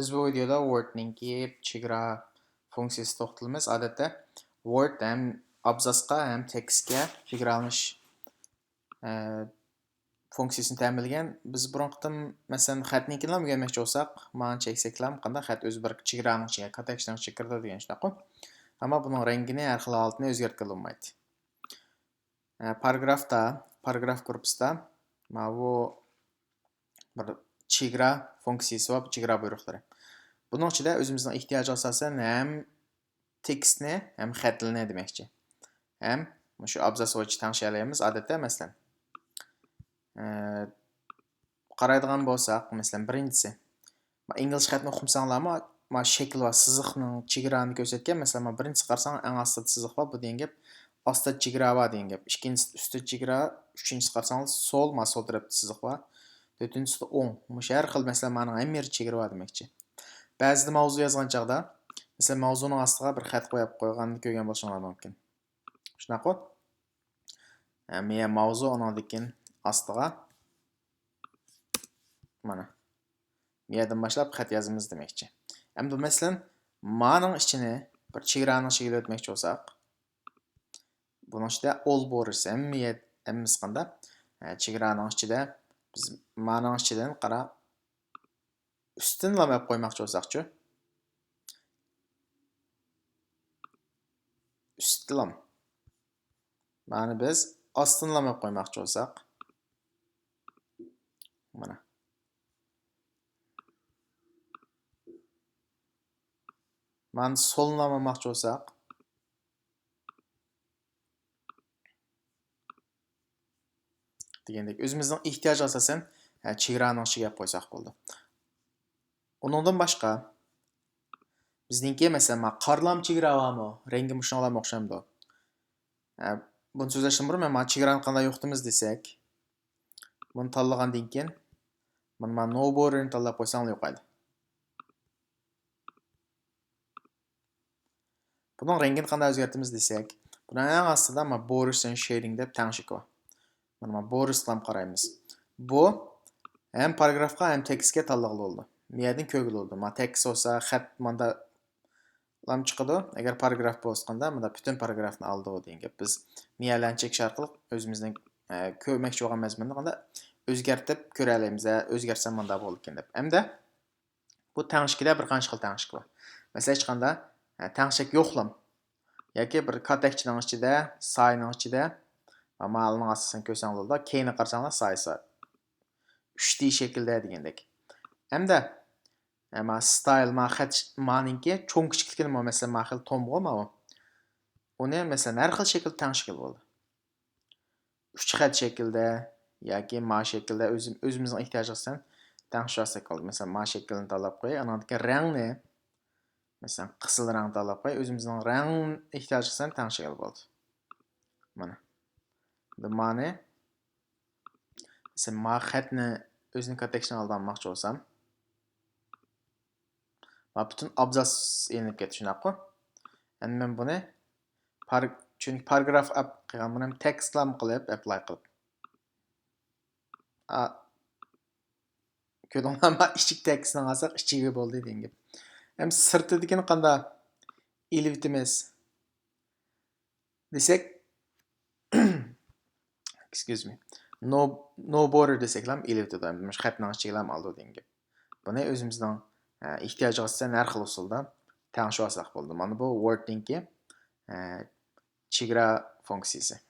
Biz bu videoda Word'ninki chegara funksiyasi to'xtalamiz. Odatda Word ham abzasqa ham tekstga chegaralanish funksiyasini ta'minlagan. Biz burun qitim masalan xatninkini ham o'rganmoqchi bo'lsak, mana cheksaklam qanday xat o'zi bir chegaraning ichiga, kontekstning ichiga kiradi degan shunaqa. Ammo buning rangini har xil holatini o'zgartirib bo'lmaydi. Paragraf gruppasida mana bu bir chegara funksiyasi va chegara buyruqlari. Bunun ichida o'zimizning ehtiyoj asosan ham tekstni, ham xatlarni demoqchi. Ham shu abzas bo'yicha tanishlaymiz. Odatda masalan qaraydigan bo'lsak, masalan birinchisi ingliz xatni o'qimsanglarmi, mana shakl va siziqning chegarani ko'rsatgan. Masalan, mana birinchisi qarasang, eng ostida siziq bor, bu degan gap ostida chegara bor degan gap. Ikkinchisi ustida chegara, uchinchisi qarsangiz sol, mana sol tarafda siziq bor. To'rtinchisi o'ng. Mush har xil masalan mana ham yer chegara bor demoqchi. Ba'zida mavzu yozgan chaqda, masalan mavzuning ostiga bir xat qo'yib qo'yganini ko'rgan bo'lishingiz mumkin. Shunaqa. Men mavzu onadikin ostiga mana bu yerdan boshlab xat yozamiz demoqchi. Endi masalan ma'ning ichini bir chegaraning ichiga o'tmoqchi bo'lsak, buning ichida all borders hammamiz qanday chegaraning ichida biz ma'ning ichidan qarab ustini lamab qo'ymoqchi bo'lsak-chi. Ustlam. Mana biz ostini lamab qo'ymoqchi bo'lsak, mana mana solni lamamoqchi bo'lsak, degandek o'zimizning ehtiyoj asosan chegaraning ichiga qo'ysak bo'ldi. Undan boshqa bizningki masalan qarlam chegara bormi? Rangi mushunlarga o'xshamdi. Buni so'zlashdan burun men chegarani qanday yo'qtimiz desak, buni tanlagandan keyin mana no borderni tanlab qo'ysang yo'qaydi. Buning rangini qanday o'zgartiramiz desak, buni eng ostida mana borders and shading deb tanishik bor. Mana borders bilan qaraymiz. Bu ham paragrafga ham tekstga tanlag'li bo'ldi. Bu yerdan ko'gil bo'ldi. Mana tekst bo'lsa xat manda lam chiqadi. Agar paragraf bo'lganda bunda butun paragrafni oldi degan gap. Biz miyalarni chekish orqali o'zimizning ko'rmoqchi bo'lgan mazmunni qanday o'zgartirib ko'ra olamiz. O'zgarsa manda bo'ldi ekan deb. Hamda bu tanishkida bir qancha xil tanishk bor. Masalan, hech qanday tanishak yo'qlam yoki bir kontekstning ichida, sayning ichida ma'lumotni asosan ko'rsang bo'ldi. Keyinni qarasanglar saysa 3D shaklda degandek. Hamda ama style ma'ninki cho'ng kichikligini masalan ma xil tom bo'lma u. Uni masalan har xil shakl tanishkil bo'ldi. 3 xat shaklda yoki ma shaklda o'zimizning ehtiyojimizdan tanishsak bo'ldi. Masalan, ma shaklini tanlab qo'y, anadagi rangni masalan qizil rang tanlab qo'y, o'zimizning rang ehtiyojimizdan tanishkil bo'ldi. Mana. Bu ma'ni masalan ma xatni o'zining kontekstidan olmoqchi bo'lsam, bütün abzas elinib ketdi shunaqa. Endi men buni chunki paragraf app qilgan, buni tekstlam qilib apply qilib. Ko'rdingizmi? Ichik tekstni olsak ichiga bo'ldi degan gap. Ham sirtidagini qanday elitimiz desak, excuse me. No border desek ham elitadi. Mana shu xatning ichiga ham oldi degan gap. Buni o'zimizning ehtiyojga asosan har xil usulda tanishib olsak bo'ldi. Mana bu Word'ninki chegara funksiyasi.